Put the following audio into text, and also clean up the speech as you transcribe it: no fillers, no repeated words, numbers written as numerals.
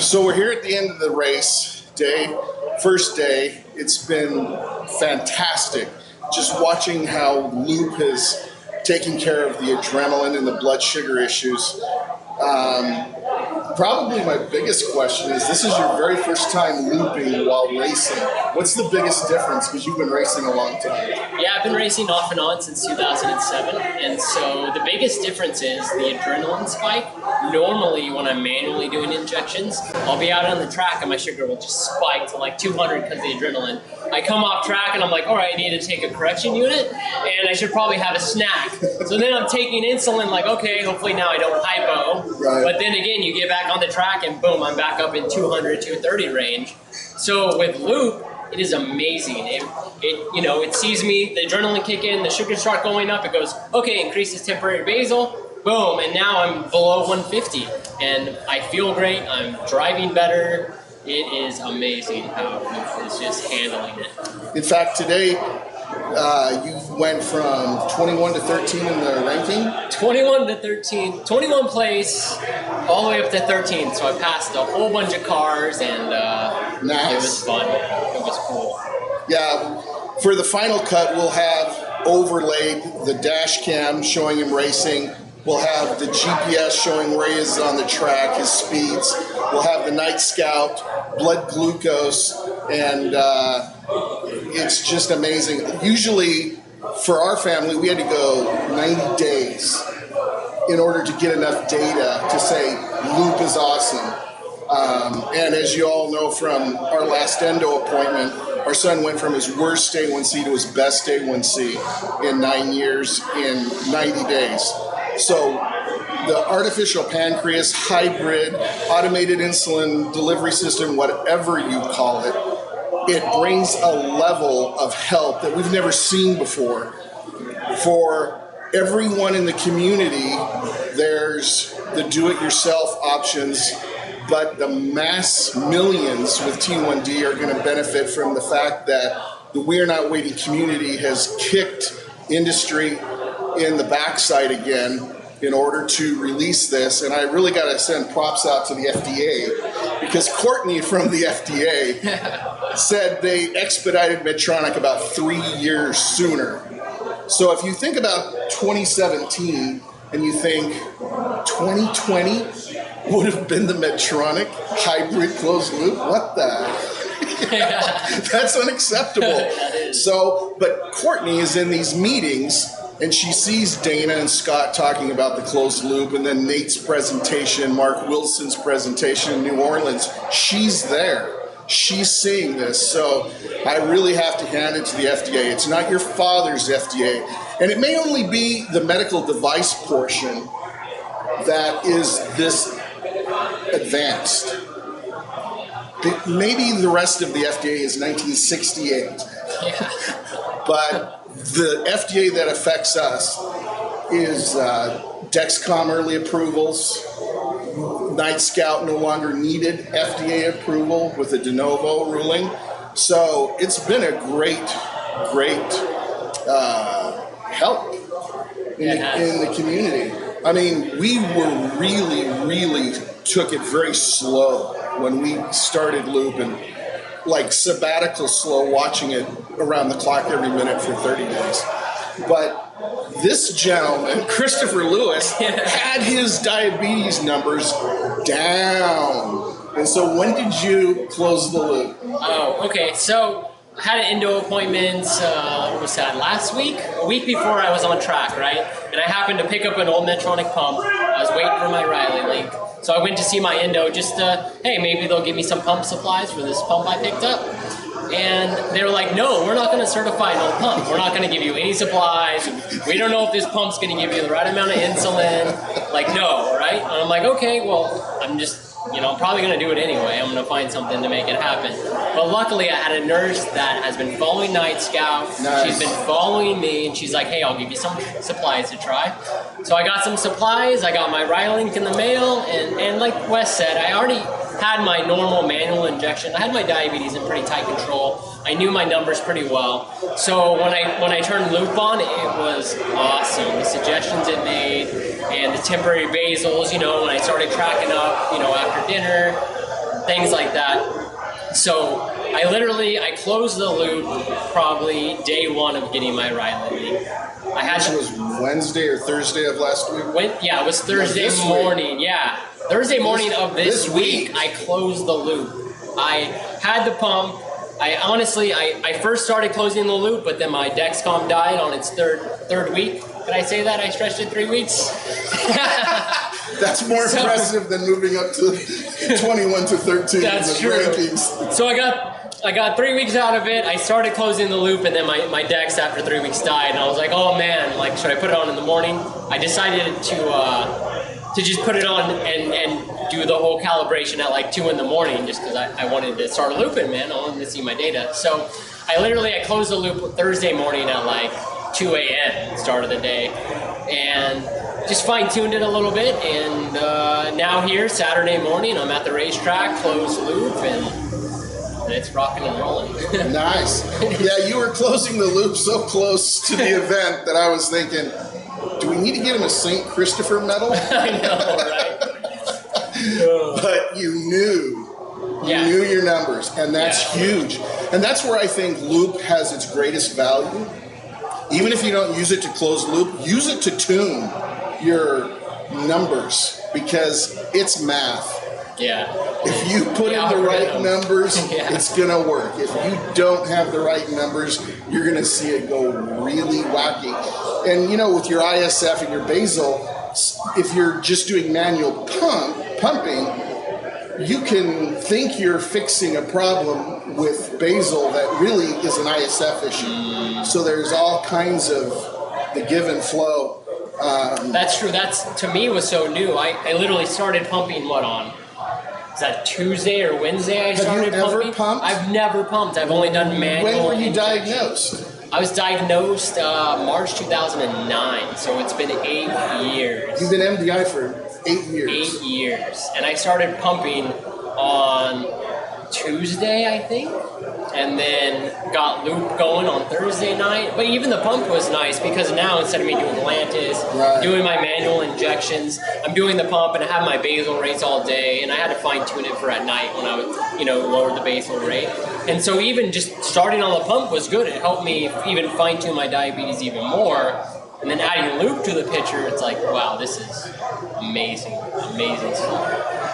So we're here at the end of the race day, first day. It's been fantastic just watching how Loop has taken care of the adrenaline and the blood sugar issues. Probably my biggest question is, this is your very first time looping while racing. What's the biggest difference? Because you've been racing a long time. Yeah, I've been racing off and on since 2007, and so the biggest difference is the adrenaline spike. Normally, when I'm manually doing injections, I'll be out on the track and my sugar will just spike to like 200 because of the adrenaline. I come off track and I'm like, all right, I need to take a correction unit, and I should probably have a snack. So then I'm taking insulin, like, okay, hopefully now I don't hypo. Right. But then again, you get back on the track and boom, I'm back up in 200, 230 range. So with Loop, it is amazing. It sees me, the adrenaline kick in, the sugar start going up, it goes, okay, increases temporary basal, boom, and now I'm below 150. And I feel great, I'm driving better. It is amazing how Loop is just handling it. In fact, today, you went from 21 to 13 in the ranking? 21 to 13, 21 place, all the way up to 13. So I passed a whole bunch of cars, and nice. It was fun. It was cool. Yeah, for the final cut, we'll have overlaid the dash cam showing him racing. We'll have the GPS showing where he is on the track, his speeds. We'll have the Nightscout, blood glucose, and it's just amazing. Usually, for our family, we had to go 90 days in order to get enough data to say Loop is awesome. And as you all know from our last endo appointment, our son went from his worst A1C to his best A1C in 9 years in 90 days. So the artificial pancreas, hybrid, automated insulin delivery system, whatever you call it, it brings a level of help that we've never seen before. For everyone in the community, there's the do-it-yourself options, but the mass millions with T1D are going to benefit from the fact that the We're Not Waiting community has kicked industry in the backside again in order to release this. And I really got to send props out to the FDA, because Courtney from the FDA said they expedited Medtronic about 3 years sooner. So if you think about 2017 and you think 2020 would have been the Medtronic hybrid closed loop, what the? That's unacceptable. So, but Courtney is in these meetings and she sees Dana and Scott talking about the closed loop, and then Nate's presentation, Mark Wilson's presentation in New Orleans. She's there. She's seeing this. So I really have to hand it to the FDA. It's not your father's FDA. And it may only be the medical device portion that is this advanced. Maybe the rest of the FDA is 1968. Yeah. But the FDA that affects us is Dexcom early approvals, Nightscout no longer needed FDA approval with a de novo ruling. So it's been a great help in the community. I mean, we were really took it very slow when we started Loop, and like sabbatical slow, watching it around the clock every minute for 30 days. But this gentleman, Christopher Lewis, had his diabetes numbers down. And so when did you close the loop? Oh, okay. So I had an endo appointment, what was that, last week? A week before I was on track, right? And I happened to pick up an old Medtronic pump. I was waiting for my Riley link. So I went to see my endo just to, hey, maybe they'll give me some pump supplies for this pump I picked up. And they were like, no, we're not going to certify no pump. We're not going to give you any supplies. We don't know if this pump's going to give you the right amount of insulin. Like, no, right? And I'm like, okay, well, I'm just, I'm probably going to do it anyway. I'm going to find something to make it happen. But luckily, I had a nurse that has been following Nightscout. Nice. She's been following me, and she's like, hey, I'll give you some supplies to try. So I got some supplies. I got my Rylink in the mail. And like Wes said, I already had my normal manual injection. I had my diabetes in pretty tight control. I knew my numbers pretty well. So when I turned Loop on, it was awesome. The suggestions it made and the temporary basals, when I started tracking up, after dinner, things like that. So I closed the loop probably day one of getting my Riley leak. Which was Wednesday or Thursday of last week? It was Thursday morning. Yeah, Thursday morning of this week, I closed the loop. I had the pump. I first started closing the loop, but then my Dexcom died on its third week. Did I say that? I stretched it 3 weeks. That's more impressive than moving up to 21 to 13 that's in the true. rankings. So I got 3 weeks out of it. I started closing the loop, and then my Dex after 3 weeks died, and I was like, oh man, like should I put it on in the morning? I decided to just put it on and do the whole calibration at like 2 in the morning, just because I wanted to start looping, man. I wanted to see my data. So I closed the loop Thursday morning at like 2 a.m. start of the day, and just fine-tuned it a little bit, and now here, Saturday morning, I'm at the racetrack, closed loop, and it's rocking and rolling. Nice. Yeah, you were closing the loop so close to the event that I was thinking, do we need to get him a St. Christopher medal? I know, right? But you knew your numbers, and that's huge. And that's where I think loop has its greatest value. Even if you don't use it to close loop, use it to tune your numbers, because it's math. Yeah. If you put in the right numbers, it's going to work. If you don't have the right numbers, you're going to see it go really wacky. And, with your ISF and your basal, if you're just doing manual pumping, you can think you're fixing a problem with basal that really is an ISF issue. So there's all kinds of the give and flow. That's true. That's, to me, was so new. I literally started pumping, is that Tuesday or Wednesday I started pumping? Have you ever pumped? I've never pumped. I've only done manual. When were you diagnosed? I was diagnosed March 2009, so it's been 8 years. You've been MDI for 8 years. 8 years. And I started pumping on Tuesday, I think, and then got loop going on Thursday night. But even the pump was nice, because now instead of me doing Lantus, doing my manual injections, I'm doing the pump, and I have my basal rates all day, and I had to fine tune it for at night when I would, lower the basal rate. And so even just starting on the pump was good. It helped me even fine tune my diabetes even more. And then adding loop to the picture, it's like, wow, this is amazing, amazing stuff.